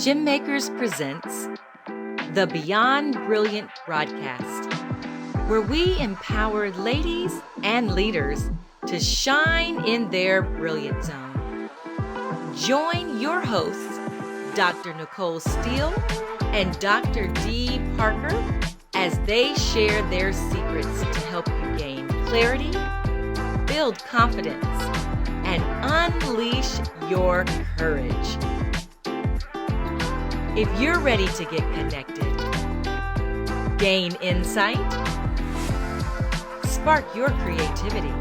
Gym Makers presents the Beyond Brilliant broadcast, where we empower ladies and leaders to shine in their brilliant zone. Join your hosts, Dr. Nicole Steele and Dr. DeYonne Parker, as they share their secrets to help you gain clarity, build confidence, and unleash your courage. If you're ready to get connected, gain insight, spark your creativity,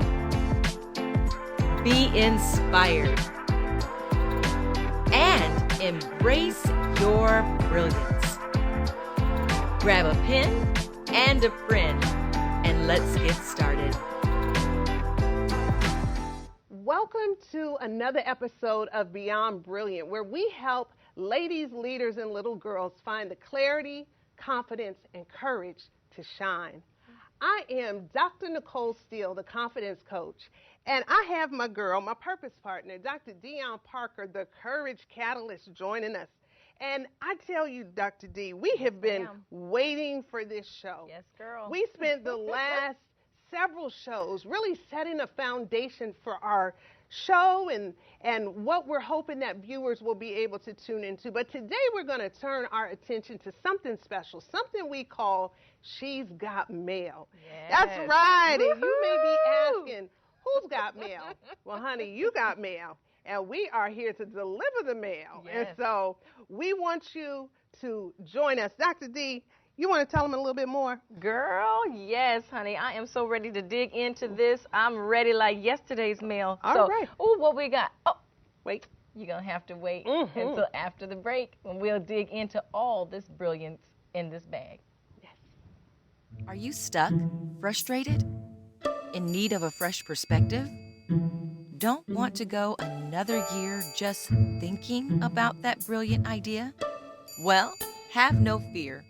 be inspired, and embrace your brilliance, grab a pen and a friend, and let's get started. Welcome to another episode of Beyond Brilliant, where we help ladies, leaders, and little girls find the clarity, confidence, and courage to shine. I am Dr. Nicole Steele, the confidence coach, and I have my girl, my purpose partner, Dr. DeYonne Parker, the courage catalyst, joining us. And I tell you, Dr. D, we have been waiting for this show. Yes, girl. We spent the last several shows really setting a foundation for our show and what we're hoping that viewers will be able to tune into. But today we're going to turn our attention to something special, something we call She's Got Mail. Yes. That's right. Woo-hoo! And you may be asking, who's got mail? Well, honey, you got mail. And we are here to deliver the mail. Yes. And so we want you to join us. Dr. D, you want to tell them a little bit more? Girl, yes, honey. I am so ready to dig into this. I'm ready like yesterday's mail. All right. Oh, what we got? Oh, Wait. you're going to have to wait until after the break when we'll dig into all this brilliance in this bag. Are you stuck, frustrated, in need of a fresh perspective? Don't want to go another year just thinking about that brilliant idea? Well, have no fear.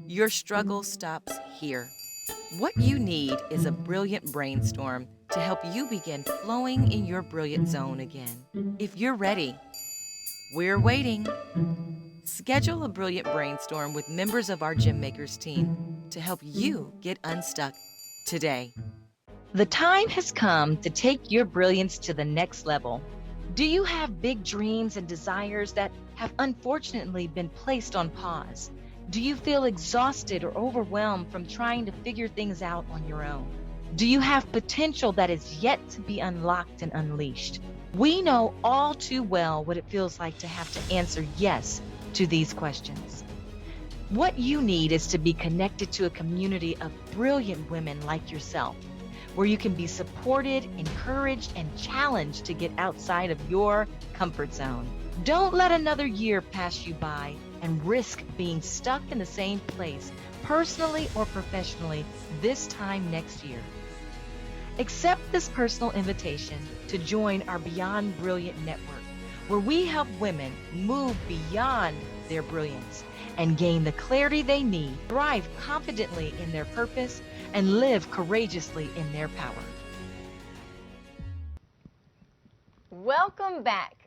Your struggle stops here. What you need is a brilliant brainstorm to help you begin flowing in your brilliant zone again. If you're ready, we're waiting. Schedule a brilliant brainstorm with members of our Gym Makers team to help you get unstuck today. The time has come to take your brilliance to the next level. Do you have big dreams and desires that have unfortunately been placed on pause? Do you feel exhausted or overwhelmed from trying to figure things out on your own? Do you have potential that is yet to be unlocked and unleashed? We know all too well what it feels like to have to answer yes to these questions. What you need is to be connected to a community of brilliant women like yourself, where you can be supported, encouraged, and challenged to get outside of your comfort zone. Don't let another year pass you by and risk being stuck in the same place, personally or professionally, this time next year. Accept this personal invitation to join our Beyond Brilliant network, where we help women move beyond their brilliance and gain the clarity they need, thrive confidently in their purpose, and live courageously in their power. Welcome back.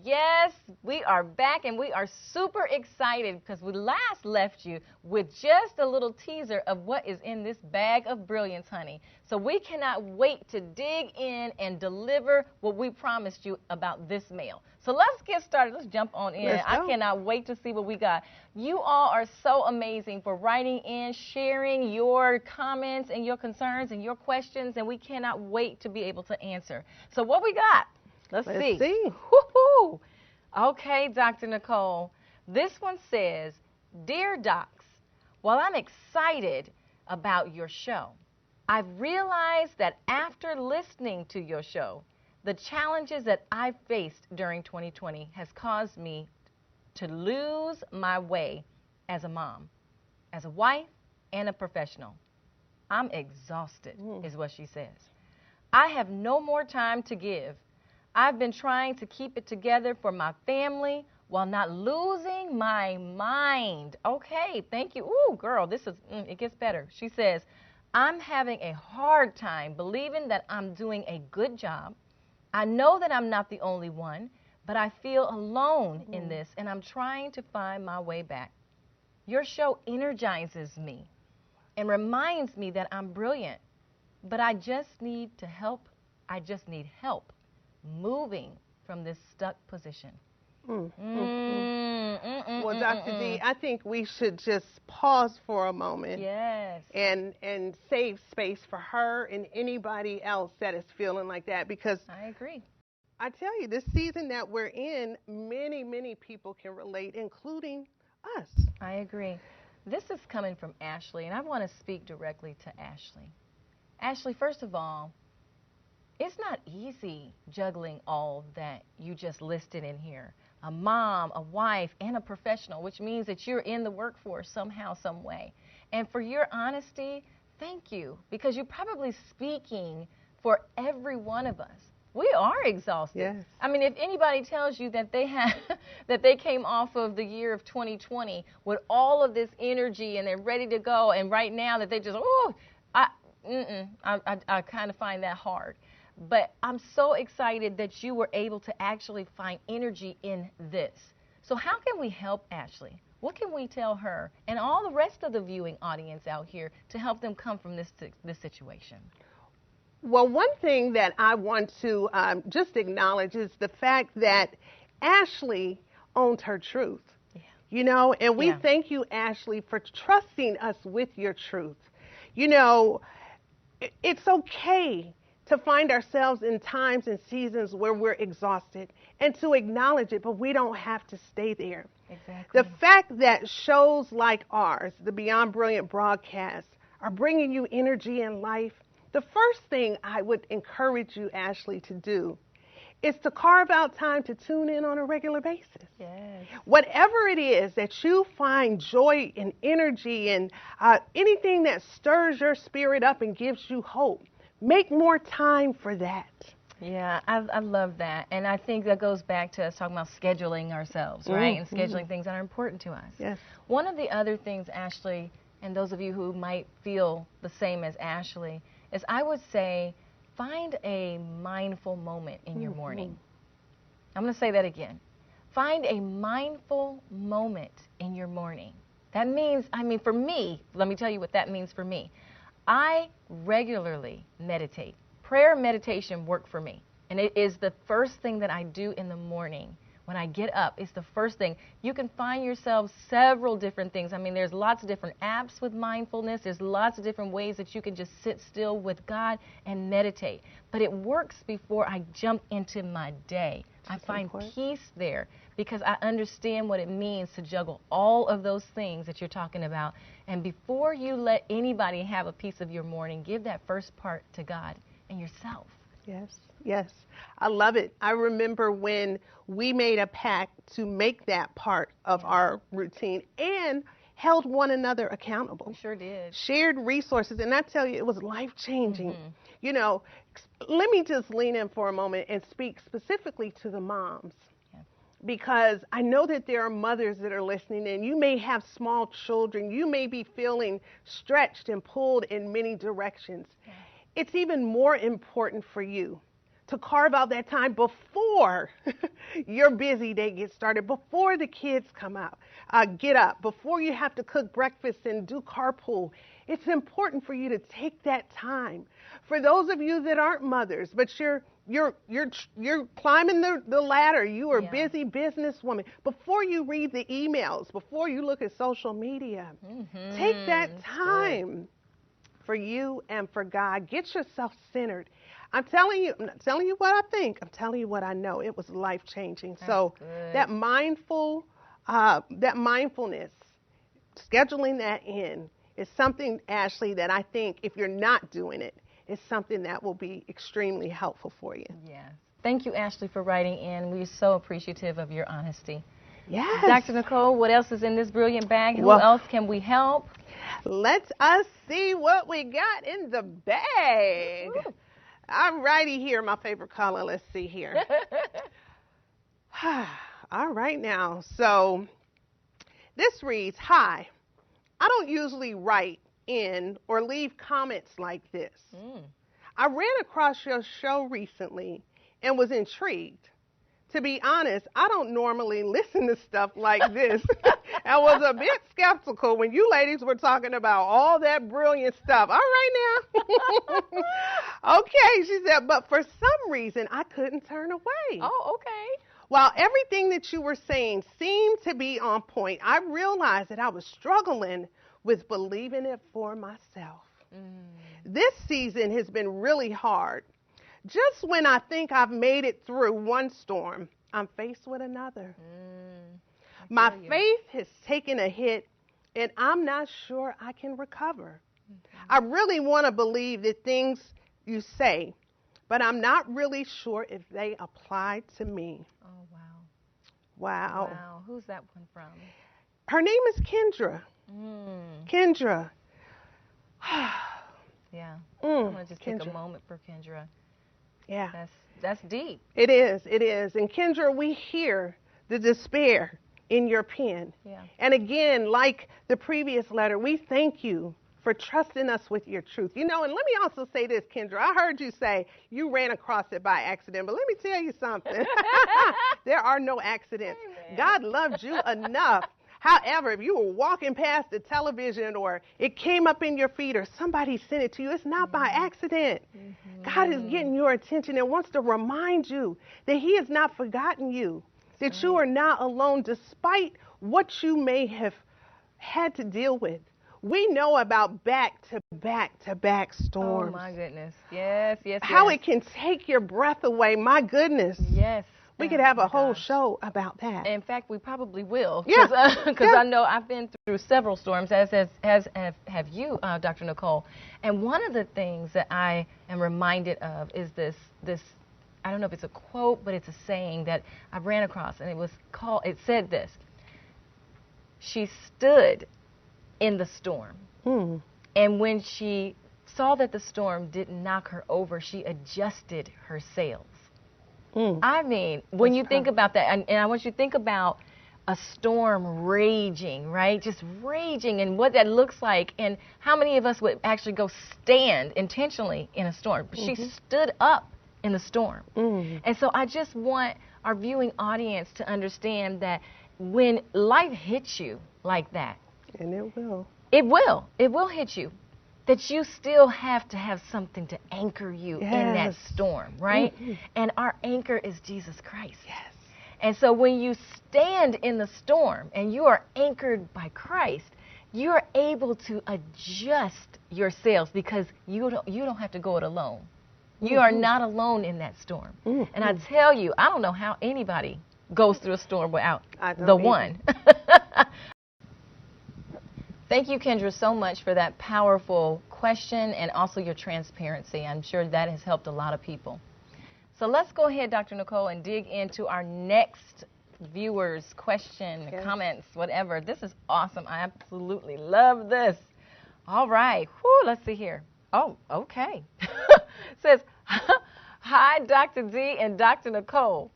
Yes, we are back, and we are super excited because we last left you with just a little teaser of what is in this bag of brilliance, honey. So we cannot wait to dig in and deliver what we promised you about this mail. So let's get started. Let's jump on in. I cannot wait to see what we got. You all are so amazing for writing in, sharing your comments and your concerns and your questions, and we cannot wait to be able to answer. So what we got? Let's see. Woo-hoo. Okay, Dr. Nicole. This one says, Dear Docs, while I'm excited about your show, I've realized that after listening to your show, the challenges that I've faced during 2020 has caused me to lose my way as a mom, as a wife, and a professional. I'm exhausted, is what she says. I have no more time to give. I've been trying to keep it together for my family while not losing my mind. Okay, thank you. Ooh, girl, this is, it gets better. She says, I'm having a hard time believing that I'm doing a good job. I know that I'm not the only one, but I feel alone in this, and I'm trying to find my way back. Your show energizes me and reminds me that I'm brilliant, but I just need help moving from this stuck position. Well, Dr. D, I think we should just pause for a moment. Yes. And save space for her and anybody else that is feeling like that, because I agree. I tell you, this season that we're in, many people can relate, including us. I agree. This is coming from Ashley, and I want to speak directly to Ashley. Ashley, first of all, it's not easy juggling all that you just listed in here. A mom, a wife, and a professional, which means that you're in the workforce somehow, some way. And for your honesty, thank you, because you're probably speaking for every one of us. We are exhausted. Yes. I mean, if anybody tells you that they came off of the year of 2020 with all of this energy and they're ready to go, and right now that they just, I kind of find that hard. But I'm so excited that you were able to actually find energy in this. So how can we help Ashley? What can we tell her and all the rest of the viewing audience out here to help them come from this situation? Well, one thing that I want to just acknowledge is the fact that Ashley owned her truth. Yeah. You know, and we thank you, Ashley, for trusting us with your truth. You know, it's okay to find ourselves in times and seasons where we're exhausted and to acknowledge it, but we don't have to stay there. Exactly. The fact that shows like ours, the Beyond Brilliant broadcasts, are bringing you energy and life, the first thing I would encourage you, Ashley, to do is to carve out time to tune in on a regular basis. Yes. Whatever it is that you find joy and energy and anything that stirs your spirit up and gives you hope, make more time for that. Yeah, I love that. And I think that goes back to us talking about scheduling ourselves, right? And scheduling things that are important to us. Yes. One of the other things, Ashley, and those of you who might feel the same as Ashley, is I would say find a mindful moment in your morning. I'm going to say that again. Find a mindful moment in your morning. That means, for me, let me tell you what that means for me. I regularly meditate. Prayer and meditation work for me. And it is the first thing that I do in the morning. When I get up, it's the first thing. You can find yourself several different things. There's lots of different apps with mindfulness. There's lots of different ways that you can just sit still with God and meditate. But it works before I jump into my day. I find peace there because I understand what it means to juggle all of those things that you're talking about. And before you let anybody have a piece of your morning, give that first part to God and yourself. Yes. I love it. I remember when we made a pact to make that part of our routine and held one another accountable. We sure did. Shared resources. And I tell you, it was life-changing. You know, let me just lean in for a moment and speak specifically to the moms. Because I know that there are mothers that are listening, and you may have small children. You may be feeling stretched and pulled in many directions. It's even more important for you to carve out that time before your busy day gets started, before the kids come out, get up, before you have to cook breakfast and do carpool. It's important for you to take that time. For those of you that aren't mothers, but you're climbing the ladder, you are a busy businesswoman. Before you read the emails, before you look at social media, take that time for you and for God. Get yourself centered. I'm not telling you what I think. I'm telling you what I know. It was life-changing. So that mindfulness, scheduling that in is something, Ashley, that I think if you're not doing it, is something that will be extremely helpful for you. Yes. Thank you, Ashley, for writing in. We're so appreciative of your honesty. Yes. Dr. Nicole, what else is in this brilliant bag? Who else can we help? Let us see what we got in the bag. All righty, here, my favorite color. Let's see here. All right now. So this reads, "Hi, I don't usually write in or leave comments like this. I ran across your show recently and was intrigued. to be honest, I don't normally listen to stuff like this. I was a bit skeptical when you ladies were talking about all that brilliant stuff. All right now. Okay, she said, but for some reason, I couldn't turn away. Oh, okay. While everything that you were saying seemed to be on point, I realized that I was struggling with believing it for myself. This season has been really hard. Just when I think I've made it through one storm, I'm faced with another. My faith has taken a hit, and I'm not sure I can recover. I really want to believe the things you say, but I'm not really sure if they apply to me. Oh, wow. Wow. Wow. Who's that one from? Her name is Kendra. Kendra. Yeah. I'm going to just take Kendra. a moment for Kendra. Yeah. That's deep. It is. It is. And Kendra, we hear the despair in your pen. Yeah. And again, like the previous letter, we thank you for trusting us with your truth. You know, and let me also say this, Kendra. I heard you say you ran across it by accident, but let me tell you something. There are no accidents. Amen. God loved you enough. However, if you were walking past the television or it came up in your feed or somebody sent it to you, it's not by accident. God is getting your attention and wants to remind you that he has not forgotten you, that you are not alone despite what you may have had to deal with. We know about back-to-back-to-back storms. Oh, my goodness. Yes, yes, How yes. it can take your breath away. My goodness. Yes. We could have Oh, a my whole gosh. show about that. In fact, we probably will. Yeah. Because Yeah. I know I've been through several storms, as have you, Dr. Nicole. And one of the things that I am reminded of is this, I don't know if it's a quote, but it's a saying that I ran across, and it said this: she stood in the storm, and when she saw that the storm didn't knock her over, she adjusted her sails. I mean, when you think about that, and I want you to think about a storm raging, right? Just raging, and what that looks like, and how many of us would actually go stand intentionally in a storm. But she stood up in the storm. And so I just want our viewing audience to understand that when life hits you like that, And it will. it will hit you, that you still have to have something to anchor you in that Yes. storm, right? And our anchor is Jesus Christ. Yes. And so when you stand in the storm and you are anchored by Christ, you're able to adjust your sails because you don't have to go it alone. You are not alone in that storm. And I tell you, I don't know how anybody goes through a storm without I don't the either. one. Thank you, Kendra, so much for that powerful question and also your transparency. I'm sure that has helped a lot of people. So let's go ahead, Dr. Nicole, and dig into our next viewer's question, comments, whatever. This is awesome. I absolutely love this. All right. Whew, let's see here. Oh, okay. Says, hi, Dr. D and Dr. Nicole.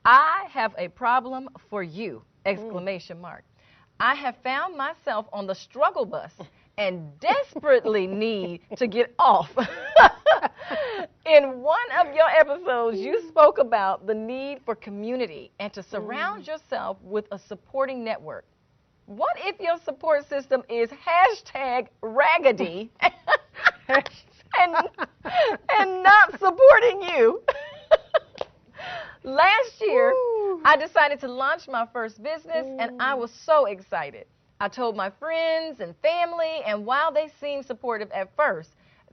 I have a problem for you, exclamation mark. I have found myself on the struggle bus and desperately need to get off. In one of your episodes, you spoke about the need for community and to surround yourself with a supporting network. What if your support system is #raggedy and not supporting you? Last year, I decided to launch my first business, and I was so excited. I told my friends and family, and while they seemed supportive at first,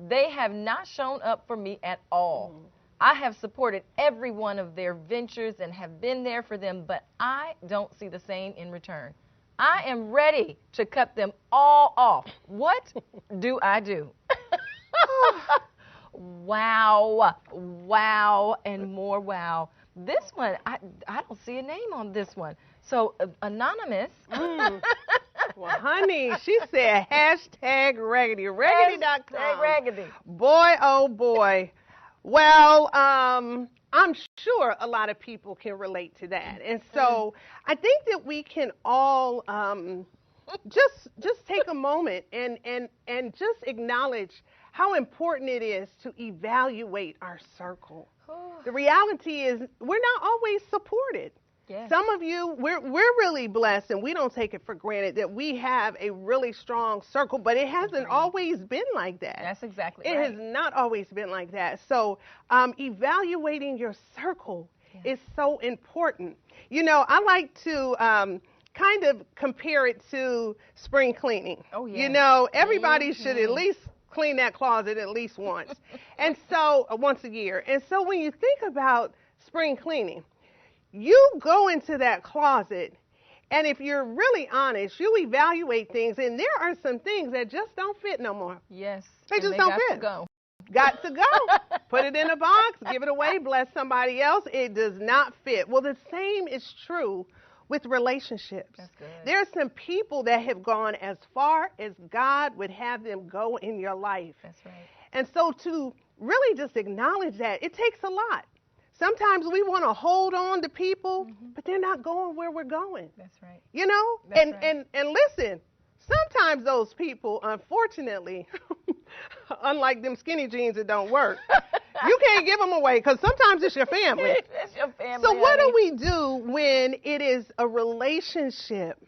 they have not shown up for me at all. I have supported every one of their ventures and have been there for them, but I don't see the same in return. I am ready to cut them all off. What do I do? Wow, wow, and more wow. This one, I don't see a name on this one. So, anonymous. Well, honey, she said #raggedy. Raggedy.com. Raggedy. Boy, oh boy. Well, I'm sure a lot of people can relate to that. And so I think that we can all just take a moment and just acknowledge how important it is to evaluate our circle. The reality is we're not always supported. Yes. Some of you, we're really blessed, and we don't take it for granted that we have a really strong circle, but it hasn't always been like that. That's exactly It right. has not always been like that. So evaluating your circle is so important. You know, I like to kind of compare it to spring cleaning. Oh, yeah. You know, everybody should at least clean that closet at least once. And so, once a year. And so when you think about spring cleaning, you go into that closet, and if you're really honest, you evaluate things, and there are some things that just don't fit no more. Yes. They just don't fit. Got to go. Put it in a box, give it away, bless somebody else. It does not fit. Well, the same is true with relationships. That's good. There are some people that have gone as far as God would have them go in your life. That's right. And so to really just acknowledge that, it takes a lot. Sometimes we want to hold on to people, but they're not going where we're going. That's right. You know? That's and listen, sometimes those people, unfortunately, unlike them skinny jeans that don't work, you can't give them away because sometimes it's your family. It's your family. So what do we do when it is a relationship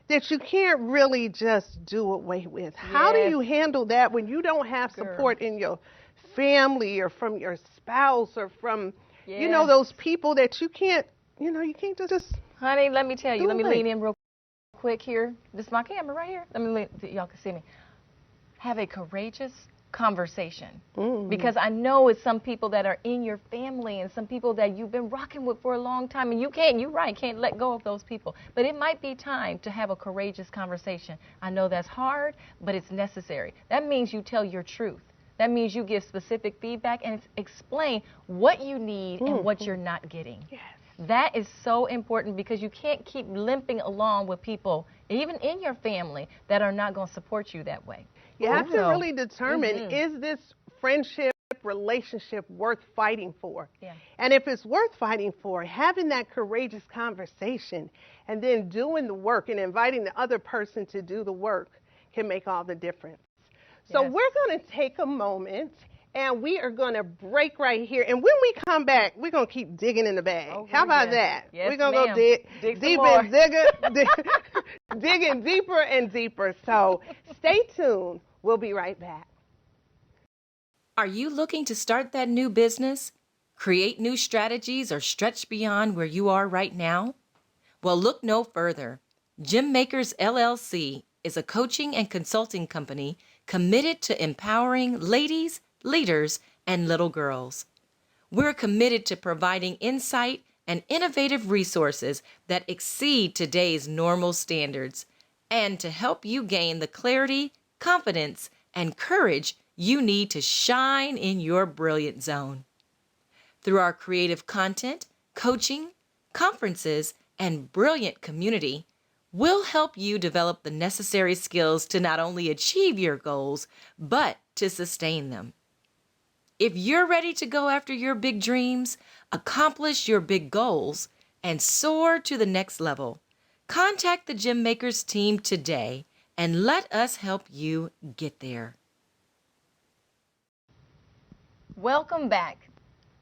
that you can't really just do away with? How do you handle that when you don't have support in your family or from your spouse or from, you know, those people that you can't, you know, you can't just... Honey, let me tell you. Let me lean in real quick here. This is my camera right here. Let me lean, y'all can see me. Have a courageous conversation. Because I know it's some people that are in your family and some people that you've been rocking with for a long time, and you can't, you're right, can't let go of those people. But it might be time to have a courageous conversation. I know that's hard, but it's necessary. That means you tell your truth. That means you give specific feedback and explain what you need and what you're not getting. Yes. That is so important because you can't keep limping along with people, even in your family, that are not going to support you that way. You have to really determine, is this friendship, relationship worth fighting for? Yeah. And if it's worth fighting for, having that courageous conversation and then doing the work and inviting the other person to do the work can make all the difference. So we're going to take a moment and we are going to break right here. And when we come back, we're going to keep digging in the bag. How about that? Yes, we're going to go dig deep and digging deeper and deeper. So stay tuned. We'll be right back. Are you looking to start that new business, create new strategies, or stretch beyond where you are right now? Well, look no further. Makers Llc is a coaching and consulting company committed to empowering ladies, leaders, and little girls. We're committed to providing insight and innovative resources that exceed today's normal standards, and to help you gain the clarity, confidence, and courage you need to shine in your brilliant zone. Through our creative content, coaching, conferences, and brilliant community, we'll help you develop the necessary skills to not only achieve your goals, but to sustain them. If you're ready to go after your big dreams, accomplish your big goals, and soar to the next level, contact the Gym Makers team today and let us help you get there. Welcome back.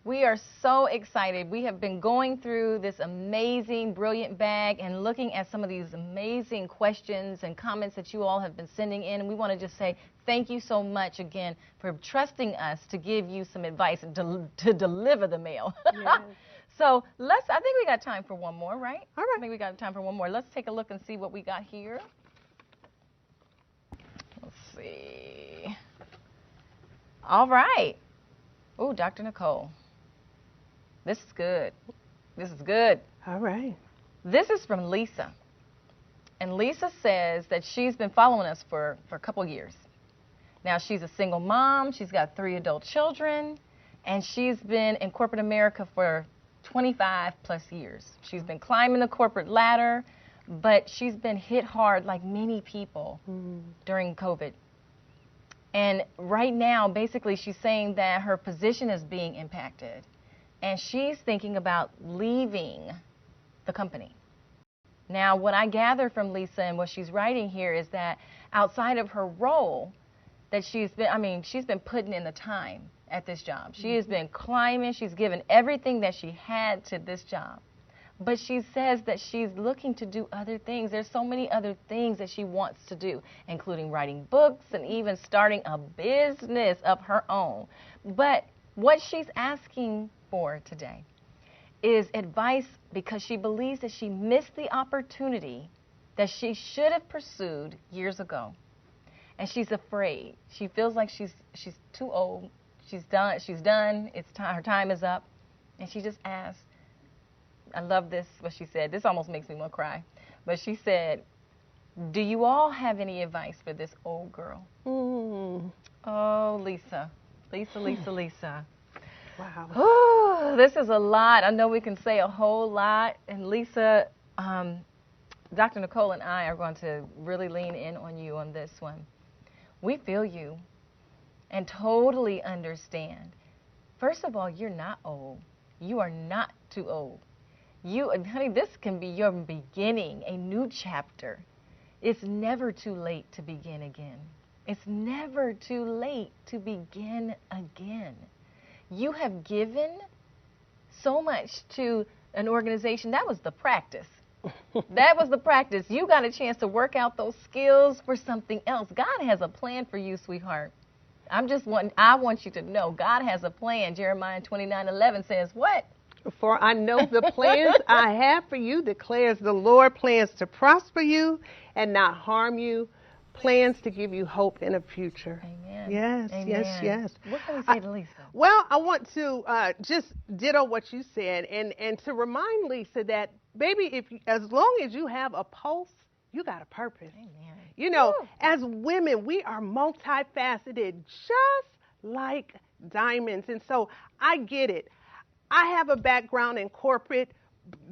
We are so excited. We have been going through this amazing, brilliant bag and looking at some of these amazing questions and comments that you all have been sending in. And we want to just say thank you so much again for trusting us to give you some advice to deliver the mail. Yes. So I think we got time for one more, right? All right. I think we got time for one more. Let's take a look and see what we got here. Let's see. All right. Oh, Dr. Nicole. This is good. This is good. All right. This is from Lisa. And Lisa says that she's been following us for a couple years. Now, she's a single mom. She's got 3 adult children. And she's been in corporate America for 25 plus years. She's been climbing the corporate ladder, but she's been hit hard like many people during COVID. And right now, basically, she's saying that her position is being impacted. And she's thinking about leaving the company. Now, what I gather from Lisa and what she's writing here is that outside of her role, that she's been putting in the time at this job. She has been climbing. She's given everything that she had to this job. But she says that she's looking to do other things. There's so many other things that she wants to do, including writing books and even starting a business of her own. But what she's asking for today is advice because she believes that she missed the opportunity that she should have pursued years ago. And she's afraid. She feels like she's too old. She's done. It's time. Her time is up. And she just asked, I love this, what she said. This almost makes me want to cry. But she said, do you all have any advice for this old girl? Oh, Lisa. Lisa. Wow. Oh, this is a lot. I know we can say a whole lot. And Lisa, Dr. Nicole and I are going to really lean in on you on this one. We feel you and totally understand. First of all, you're not old. You are not too old. Honey, this can be your beginning, a new chapter. It's never too late to begin again. It's never too late to begin again. You have given so much to an organization. That was the practice. That was the practice. You got a chance to work out those skills for something else. God has a plan for you, sweetheart. I want you to know God has a plan. Jeremiah 29:11 says what? For I know the plans I have for you, declares the Lord, plans to prosper you and not harm you, plans to give you hope in a future. Amen. Yes, Amen. yes. What can we say to Lisa? Well, I want to just ditto what you said and to remind Lisa that, baby, as long as you have a pulse, you got a purpose. Amen. You know, Woo. as women, we are multifaceted, just like diamonds. And so I get it. I have a background in corporate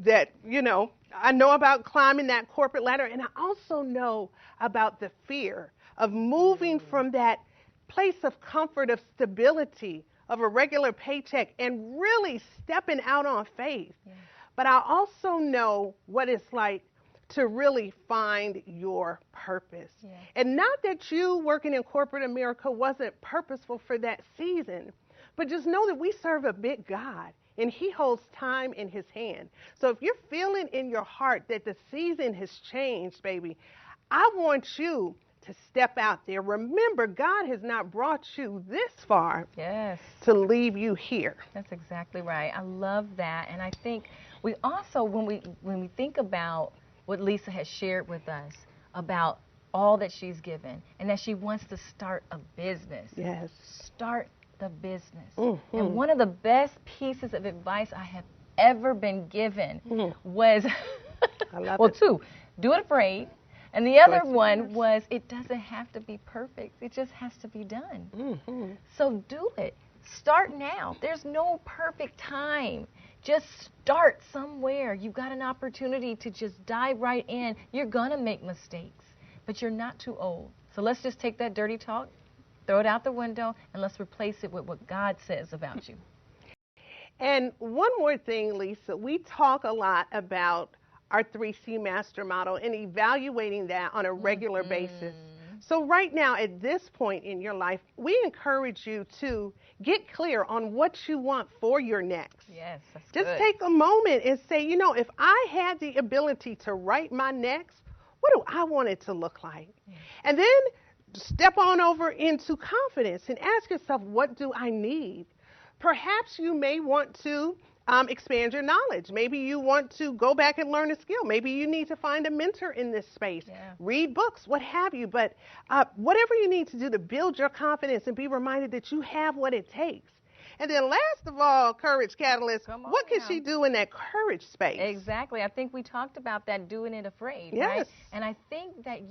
that, I know about climbing that corporate ladder, and I also know about the fear of moving from that place of comfort, of stability, of a regular paycheck, and really stepping out on faith. Yeah. But I also know what it's like to really find your purpose. Yeah. And not that you working in corporate America wasn't purposeful for that season, but just know that we serve a big God. And he holds time in his hand. So if you're feeling in your heart that the season has changed, baby, I want you to step out there. Remember, God has not brought you this far to leave you here. That's exactly right. I love that. And I think we also, when we think about what Lisa has shared with us about all that she's given and that she wants to start a business. Yes. Start the business. Mm-hmm. And one of the best pieces of advice I have ever been given was, two, do it afraid. And the other one was, it doesn't have to be perfect. It just has to be done. Mm-hmm. So do it. Start now. There's no perfect time. Just start somewhere. You've got an opportunity to just dive right in. You're going to make mistakes, but you're not too old. So let's just take that dirty talk, throw it out the window, and let's replace it with what God says about you. And one more thing, Lisa, we talk a lot about our 3C master model and evaluating that on a regular basis. So right now, at this point in your life, we encourage you to get clear on what you want for your next. Yes, that's Just good. take a moment and say, if I had the ability to write my next, what do I want it to look like? And then step on over into confidence and ask yourself, what do I need? Perhaps you may want to expand your knowledge. Maybe you want to go back and learn a skill. Maybe you need to find a mentor in this space. Yeah. Read books, what have you. But whatever you need to do to build your confidence and be reminded that you have what it takes. And then last of all, Courage Catalyst, what can she do in that courage space? Exactly. I think we talked about that, doing it afraid, right? And I think that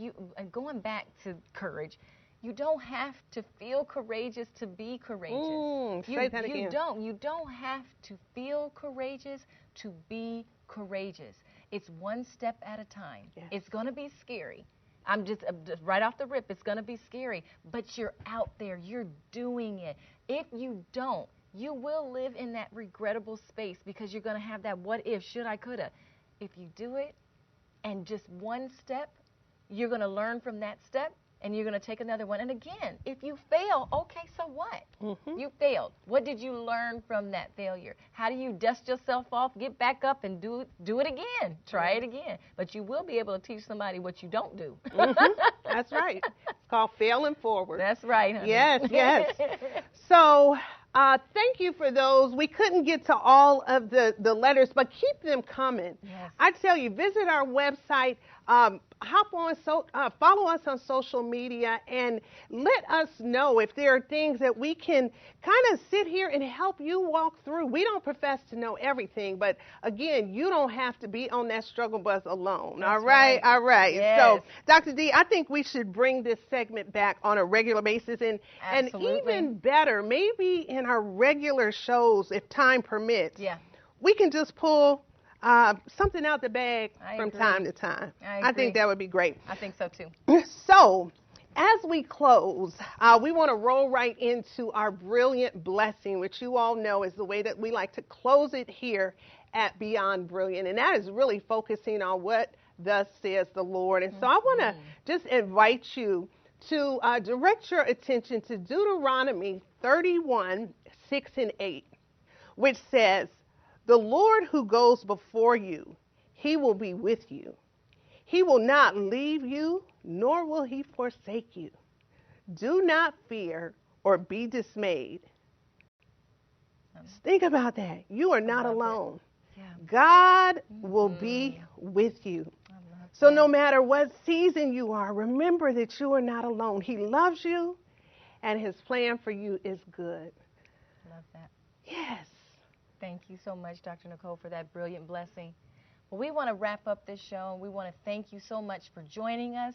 going back to courage, you don't have to feel courageous to be courageous. Say that again. You don't have to feel courageous to be courageous. It's one step at a time. Yes. It's going to be scary. I'm just right off the rip, it's going to be scary. But you're out there. You're doing it. If you don't, you will live in that regrettable space because you're going to have that what if, should I, coulda. If you do it and just one step, you're going to learn from that step and you're going to take another one. And again, if you fail, okay, so what? Mm-hmm. You failed. What did you learn from that failure? How do you dust yourself off, get back up, and do it again? Try it again. But you will be able to teach somebody what you don't do. Mm-hmm. That's right. It's called failing forward. That's right, honey. Yes, yes. So thank you for those. We couldn't get to all of the letters, but keep them coming. Yes. I tell you, visit our website. Follow us on social media and let us know if there are things that we can kind of sit here and help you walk through. We don't profess to know everything, but again, you don't have to be on that struggle bus alone. That's all right. All right. Yes. So, Dr. D, I think we should bring this segment back on a regular basis and Absolutely. even better, maybe in our regular shows, if time permits, Yeah. we can just pull something out the bag I from agree. time to time. I I think agree. that would be great. I think so, too. So, as we close, we want to roll right into our brilliant blessing, which you all know is the way that we like to close it here at Beyond Brilliant. And that is really focusing on what thus says the Lord. And so I want to just invite you to direct your attention to Deuteronomy 31:6-8, which says, "The Lord who goes before you, he will be with you. He will not leave you, nor will he forsake you. Do not fear or be dismayed." Think about that. You are not alone. Yeah. God will be with you. So no matter what season you are, remember that you are not alone. He loves you, and his plan for you is good. Love that. Yes. Thank you so much, Dr. Nicole, for that brilliant blessing. Well, we want to wrap up this show, and we want to thank you so much for joining us.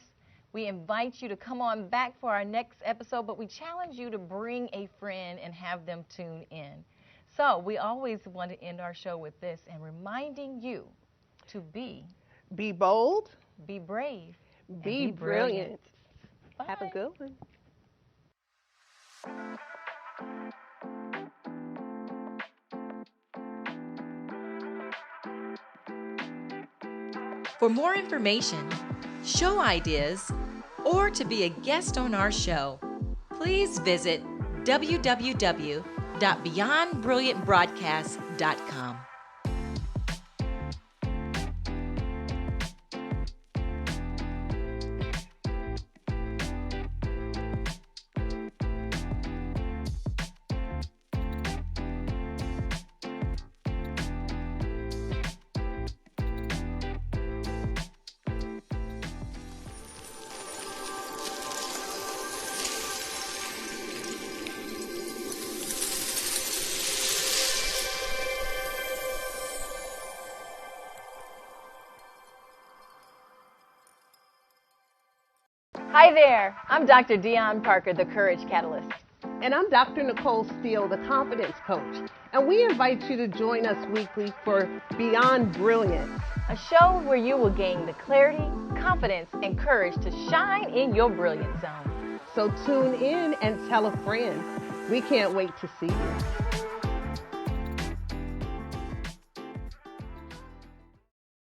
We invite you to come on back for our next episode, but we challenge you to bring a friend and have them tune in. So we always want to end our show with this and reminding you to be bold, be brave, and be brilliant. Bye. Have a good one. For more information, show ideas, or to be a guest on our show, please visit www.beyondbrilliantbroadcast.com. Hi there. I'm Dr. DeYonne Parker, the Courage Catalyst. And I'm Dr. Nicole Steele, the Confidence Coach. And we invite you to join us weekly for Beyond Brilliant, A show where you will gain the clarity, confidence, and courage to shine in your brilliant zone. So tune in and tell a friend. We can't wait to see you.